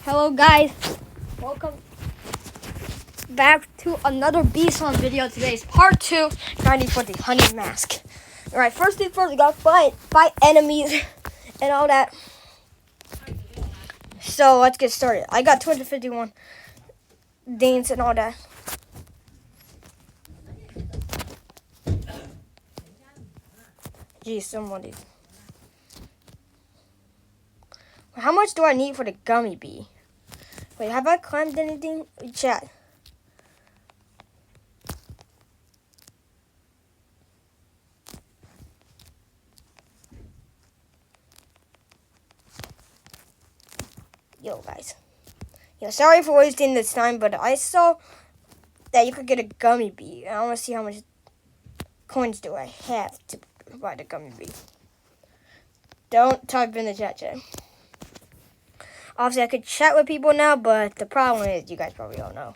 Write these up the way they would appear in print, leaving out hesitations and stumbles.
Hello guys, welcome back to another B-Song video. Today's part 2, grinding for the honey mask. Alright, first thing first, we gotta fight enemies and all that. So let's get started. I got 251 dings and all that. Geez, somebody. How much do I need for the gummy bee? Wait, have I climbed anything? Chat. Yo, guys. Yo, sorry for wasting this time, but I saw that you could get a gummy bee. I want to see how much coins do I have to buy the gummy bee. Don't type in the chat. Obviously, I could chat with people now, but the problem is, you guys probably all know,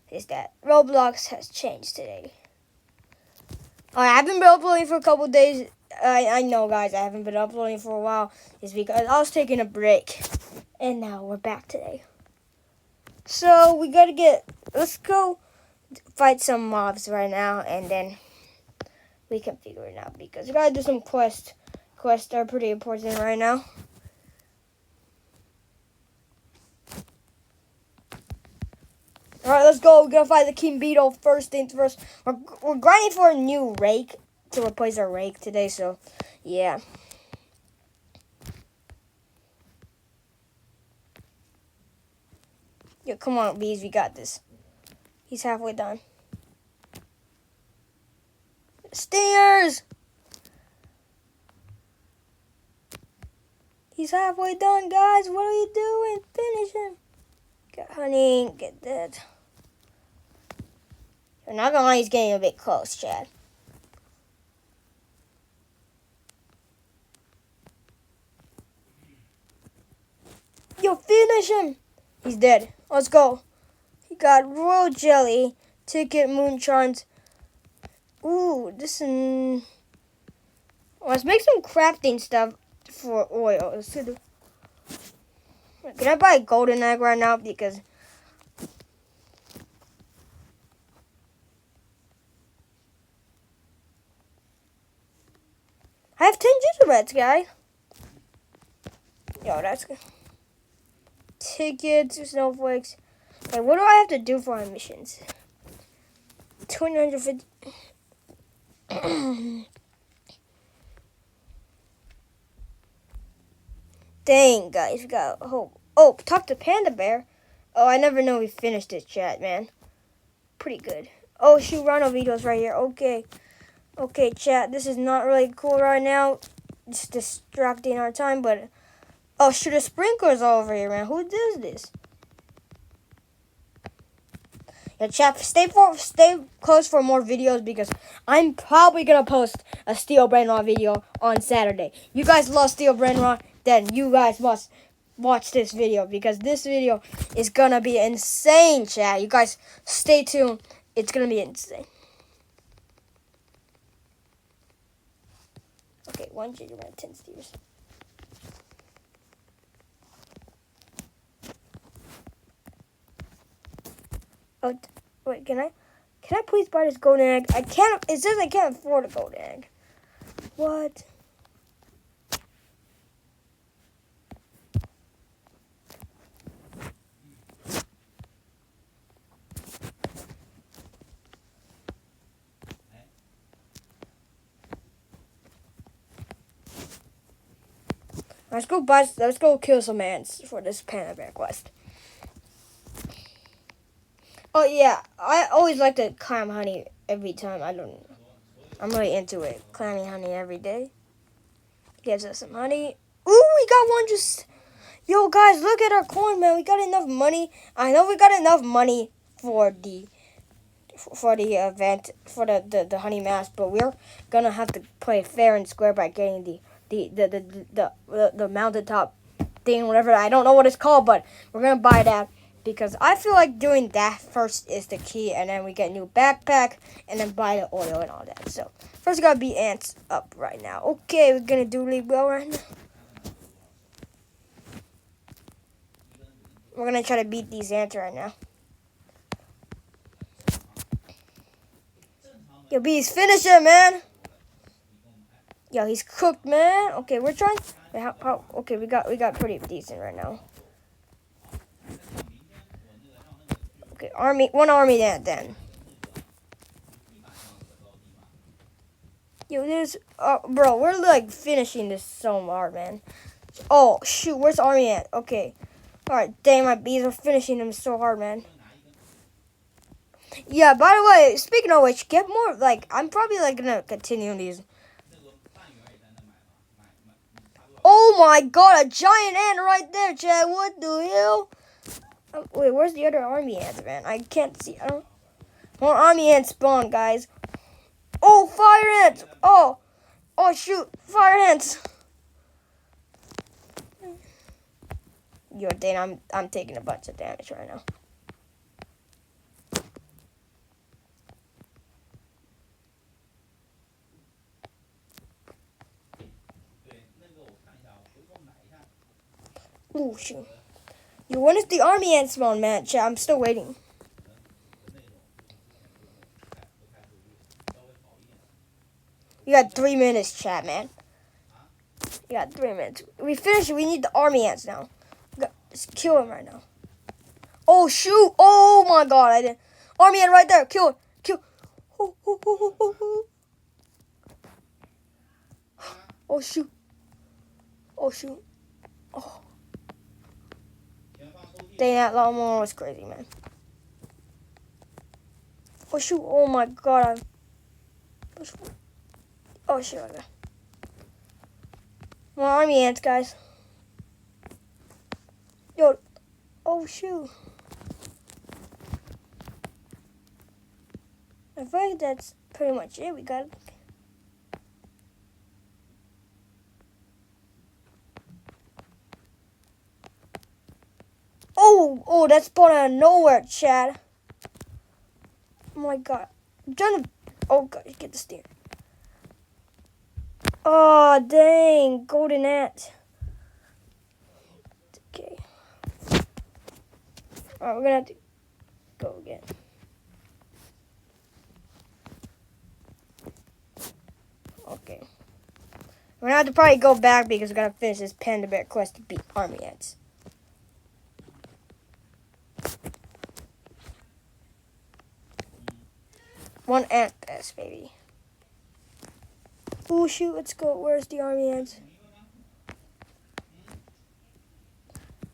is that Roblox has changed today. I haven't been uploading for a couple days. I know, guys, I haven't been uploading for a while. It's because I was taking a break. And now we're back today. So, we gotta let's go fight some mobs right now, and then we can figure it out. Because we gotta do some quests. Quests are pretty important right now. Alright, let's go. We're gonna fight the King Beetle first things first. We're grinding for a new rake to replace our rake today, so yeah. Yo, come on, bees, we got this. He's halfway done. Stingers! He's halfway done, guys. What are you doing? Finish him. Get honey, get that. You're not gonna lie, he's getting a bit close, Chad. Yo, finish him! He's dead. Let's go. He got royal jelly, ticket, moon charms. Ooh, let's make some crafting stuff for oil. Let's do. Can I buy a golden egg right now? Because I have 10 gingerbreads, guys. Yo, that's good. Tickets, snowflakes. Wait, what do I have to do for our missions? 250. Dang, guys, we got hope. Oh, talk to Panda Bear. Oh, I never know we finished this chat, man. Pretty good. Oh, shoot, Rhino videos right here. Okay. Okay, chat, this is not really cool right now. It's distracting our time, but... Oh, shoot, the sprinklers all over here, man. Who does this? Yeah, chat, stay close for more videos because I'm probably going to post a Steel Brainrot video on Saturday. You guys love Steel Brainrot, then you guys must watch this video because this video is going to be insane, chat. You guys stay tuned. It's going to be insane. Okay, 1 gingerbread, 10 steers. Oh, wait, can I please buy this golden egg? I can't, it says I can't afford a golden egg. What? Let's go kill some ants for this Panda Bear quest. Oh yeah, I always like to climb honey every time. I'm really into it. Climbing honey every day. Gives us some honey. Ooh, we got one yo guys, look at our coin, man. We got enough money. I know we got enough money for the event, for the honey mask, but we're gonna have to play fair and square by getting the mountaintop thing, whatever. I don't know what it's called, but we're gonna buy that because I feel like doing that first is the key, and then we get a new backpack and then buy the oil and all that. So first we gotta beat ants up right now. Okay, we're gonna do really well right now. We're gonna try to beat these ants right now. Yo, Bees, finish it, man. Yo, he's cooked, man. Okay, we're trying. Wait, okay, we got pretty decent right now. Okay, one army ant then. Yo, bro, we're like finishing this so hard, man. Oh shoot, where's the army ant? Okay, all right, dang, my bees are finishing them so hard, man. Yeah, by the way, speaking of which, get more, like, I'm probably, like, gonna continue these. Oh my god, a giant ant right there, Chad. What the hell? Wait, where's the other army ants, man? I can't see. I don't. More army ants spawn, guys. Oh, fire ants. Oh, shoot, fire ants. Yo, dang, I'm taking a bunch of damage right now. Oh shoot. Yo, when is the army ant spawn, man? Chat, I'm still waiting. You got 3 minutes, chat, man. You got 3 minutes. We finished it. We need the army ants now. Just kill him right now. Oh, shoot. Oh, my God. I didn't. Army ant right there. Kill him. Kill. Oh, shoot. Oh, shoot. Oh. Dang, that lawnmower was crazy, man. Oh, shoot. Oh, my God. Oh, shoot. Okay. More army ants, guys. Yo. Oh, shoot. I feel like that's pretty much it. We got it. Oh, that's spawned out of nowhere, Chad. Oh my god. I'm trying to. Oh god, get the steer. Oh, dang. Golden ant. Okay. Alright, we're gonna have to go again. Okay. We're gonna have to probably go back because we're gonna finish this Panda Bear quest to beat army ants. One ant pass, baby. Oh shoot, let's go. Where's the army ants?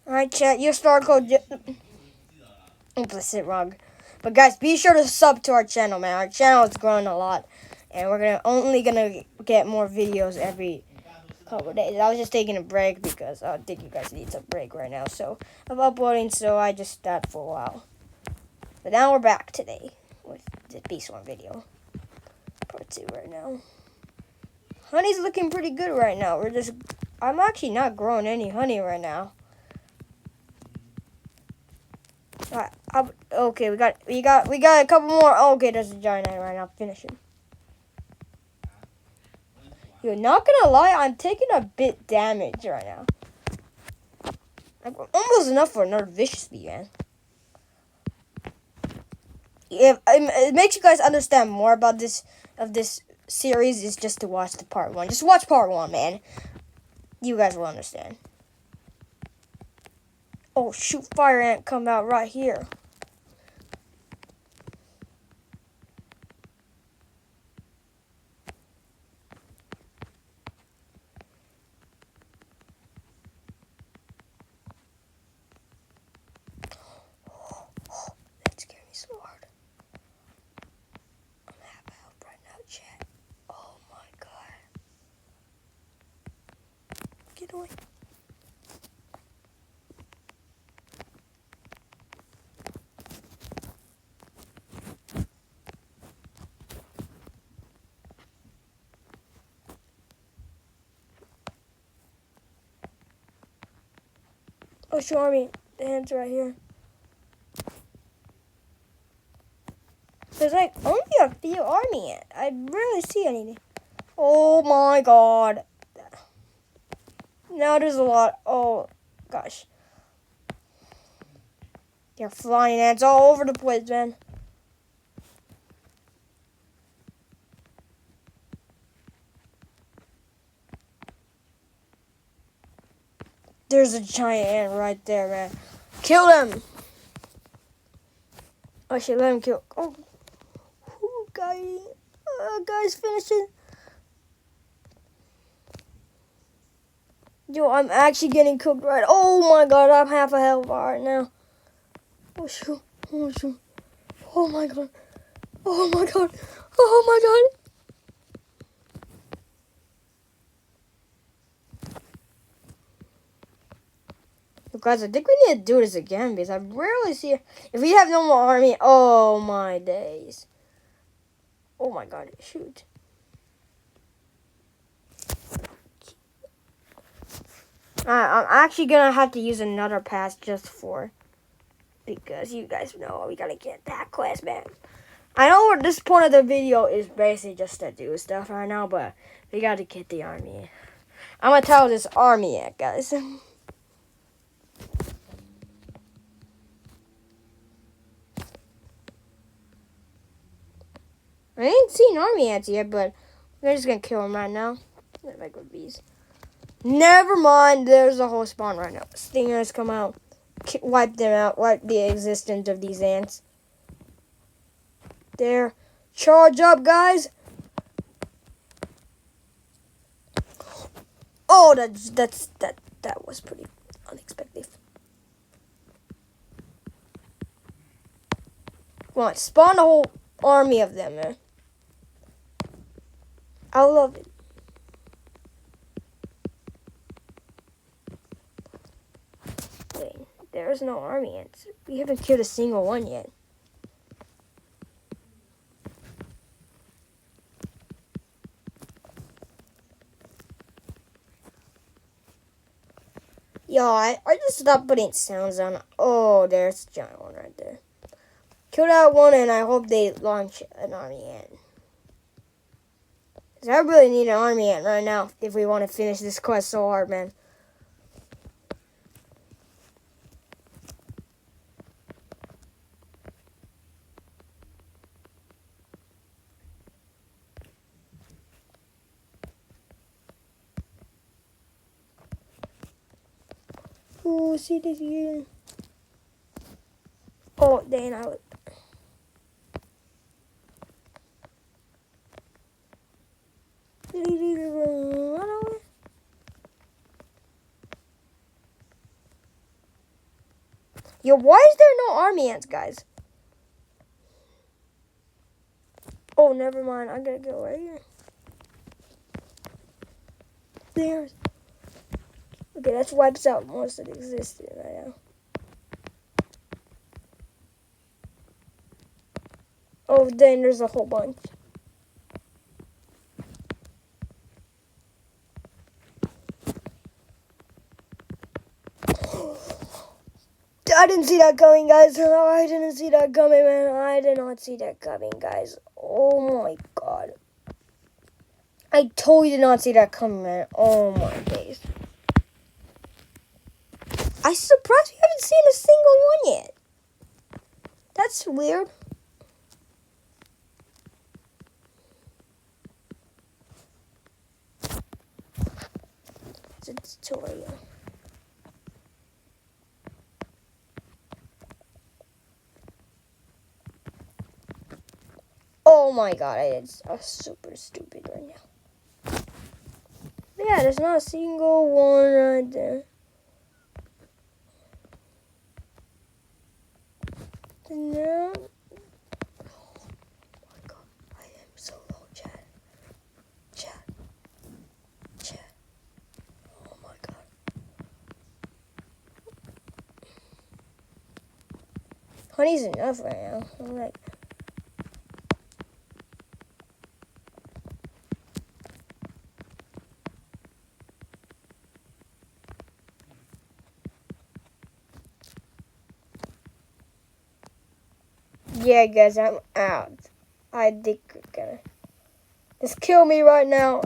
Alright, chat, your star code. Implicit wrong. But guys, be sure to sub to our channel, man. Our channel is growing a lot. And we're only gonna get more videos every couple of days. I was just taking a break because I think you guys need a break right now. So of uploading, so I just stopped for a while. But now we're back today with the Beast One video. Part 2 right now. Honey's looking pretty good right now. I'm actually not growing any honey right now. Okay, we got a couple more. Oh, okay, there's a giant ant right now. Finish him. You're not gonna lie, I'm taking a bit damage right now. Almost enough for another vicious bee, man. If it makes you guys understand more about this series, is just to watch the part 1. Just watch part 1, man. You guys will understand. Oh shoot, fire ant come out right here. That scared me so hard. I'm half health right now, chat. Oh my god. Get away. Oh, show me. The ants right here. There's like only a few army ants. I rarely see anything. Oh my god. Now there's a lot. Oh gosh. They're flying ants all over the place, man. There's a giant ant right there, man. Kill him! I should let him kill. Oh, guys, finish it. Yo, I'm actually getting cooked right. Oh my god, I'm half a health bar right now. Oh shoot. Oh shoot. Oh my god. Oh my god. Oh my god. Look, guys, I think we need to do this again because I rarely see it. If we have no more army, oh my days. Oh my god, shoot. I'm actually gonna have to use another pass just for, because you guys know we gotta get that quest, man. I know this point of the video is basically just to do stuff right now, but we gotta get the army. I'm gonna tell this army yet, guys. I ain't seen army ants yet, but we're just gonna kill them right now. Like with bees. Never mind, there's a whole spawn right now. Stingers come out, wipe them out, wipe the existence of these ants. There, charge up, guys. Oh, that was pretty unexpected. Come on, spawn a whole army of them, man. I love it. Dang, there's no army ants. We haven't killed a single one yet. Yo, I just stopped putting sounds on. Oh, there's a giant one right there. Kill that one, and I hope they launch an army ant. Because I really need an army ant right now if we want to finish this quest so hard, man. Ooh, see this again. Oh, dang, I would. Yo, why is there no army ants, guys? Oh, never mind. I gotta go right here. There's. Okay, that wipes out most that existed right now. Oh, then there's a whole bunch. I didn't see that coming, guys. No, I didn't see that coming, man. I did not see that coming, guys. Oh my god. I totally did not see that coming, man. Oh my days. I'm surprised we haven't seen a single one yet. That's weird. It's a tutorial. Oh my god, it's super stupid right now. Yeah, there's not a single one right there. No. Oh my god, I am so low, chat. Oh my god. Honey's enough right now. I'm like. Yeah, guys, I'm out. I think we're gonna just kill me right now.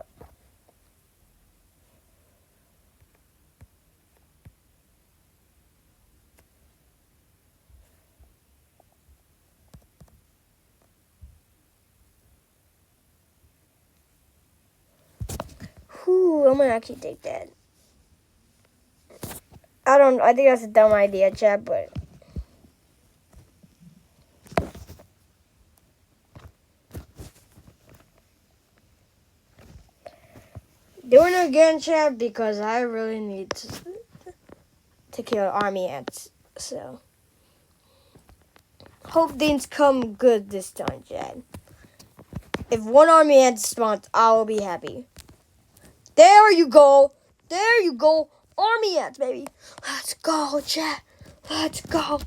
Ooh, I'm gonna actually take that. I think that's a dumb idea, chat, but. Doing it again, chat, because I really need to kill army ants. So. Hope things come good this time, chat. If one army ant spawns, I will be happy. There you go. There you go. Army ants, baby. Let's go, chat. Let's go.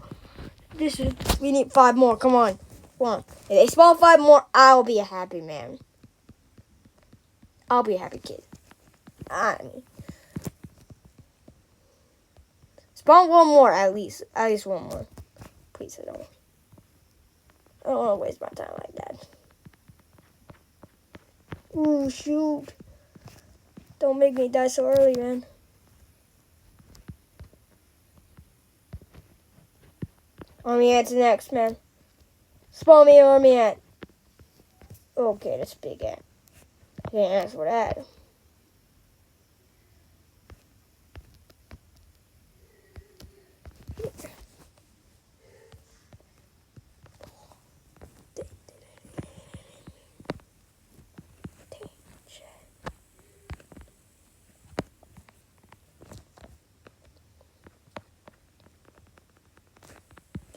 We need 5 more. Come on. Come on. If they spawn 5 more, I'll be a happy man. I'll be a happy kid. I mean, spawn 1 more at least. At least 1 more. Please, I don't want to waste my time like that. Ooh, shoot. Don't make me die so early, man. Army ant's next, man. Spawn me an army ant. Okay, that's a big ant. I can't ask for that.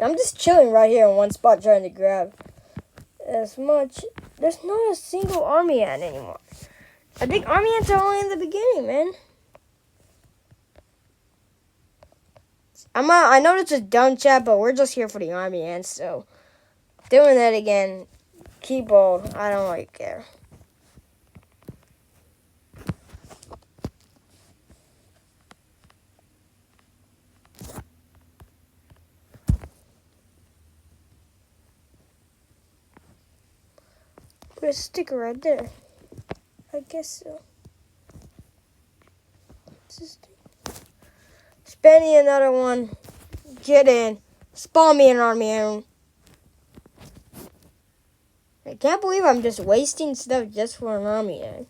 I'm just chilling right here in one spot trying to grab as much. There's not a single army ant anymore. I think army ants are only in the beginning, man. I know it's a dumb chat, but we're just here for the army ants, so doing that again, keep bold. I don't really care. There's a sticker right there. I guess so. Spend me another one. Get in. Spawn me an army ant. I can't believe I'm just wasting stuff just for an army ant.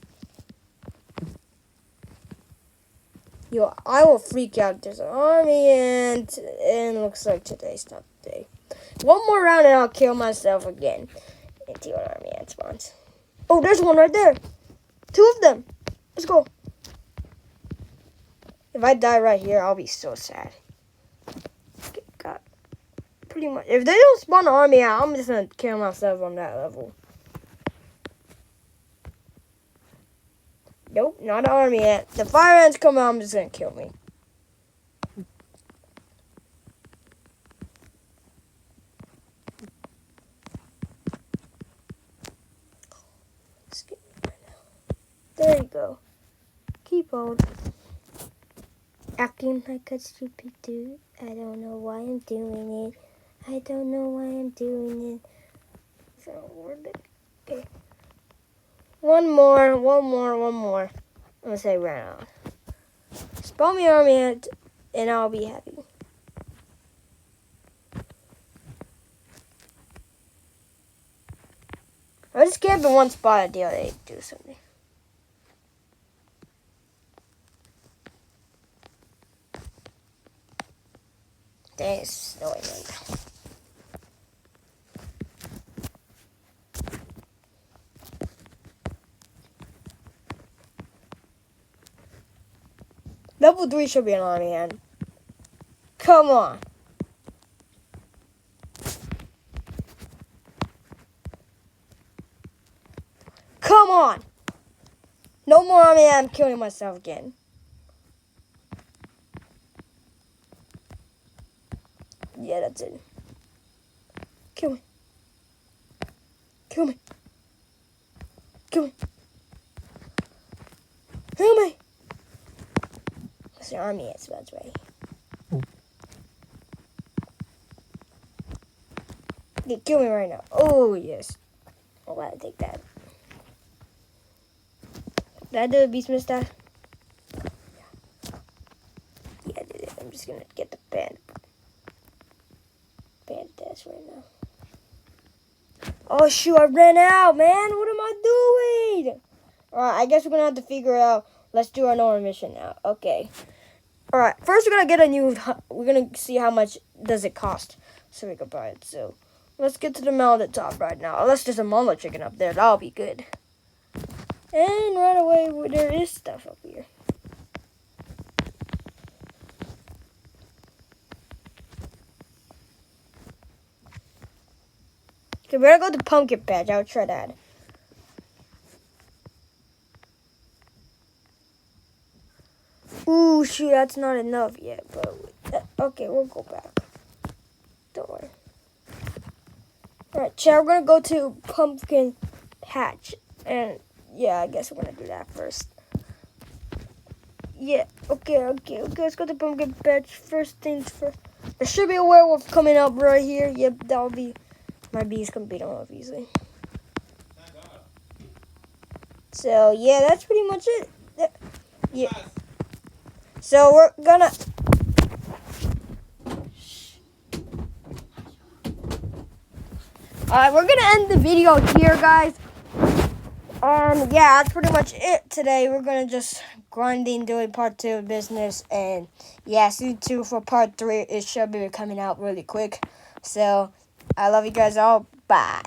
Yo, I will freak out. There's an army ant, and it looks like today's not the day. 1 more round and I'll kill myself again until an army ant spawns. Oh, there's one right there. 2 of them. Let's go. If I die right here, I'll be so sad. Okay, God. Pretty much. If they don't spawn an army ant, I'm just gonna kill myself on that level. Nope, not an army ant. The fire ants come out, I'm just gonna kill me. There you go. Keep on acting like a stupid dude. I don't know why I'm doing it. I don't know why I'm doing it. So, okay. One more. I'm gonna say right now. Spawn me army ant, and I'll be happy. I just camped in one spot until they do something. Dang, it's snowing right now. Level 3 should be an army ant. Come on. Come on. No more army ant. I'm killing myself again. Yeah, that's it. Kill me. Kill me. Kill me. Kill me. That's the army ant spawns, right? Yeah, kill me right now. Oh, yes. I'll let it take that. Did I do a beast mustache? Yeah, I did it. I'm just gonna get the band test right now. Oh shoot, I ran out, man. What am I doing? Alright, I guess we're gonna have to figure out Let's do our normal mission now. Okay. All right. First, we're gonna get a new. We're gonna see how much does it cost, so we can buy it. So, let's get to the mountain at the top right now. Unless there's a mama chicken up there, that'll be good. And right away, there is stuff up here. Okay, we're gonna go to Pumpkin Patch. I'll try that. Ooh, shoot, that's not enough yet. But okay, we'll go back. Don't worry. All right, chat. We're gonna go to Pumpkin Patch, and yeah, I guess we're gonna do that first. Yeah. Okay. Let's go to Pumpkin Patch. First things first. There should be a werewolf coming up right here. Yep, that'll be. My bees can beat him up easily. So yeah, that's pretty much it. Yeah. So we're gonna. Alright, we're gonna end the video here, guys. Yeah, that's pretty much it today. We're gonna just grinding, doing part 2 of business, and yeah, season 2 for part 3. It should be coming out really quick. So I love you guys all. Bye.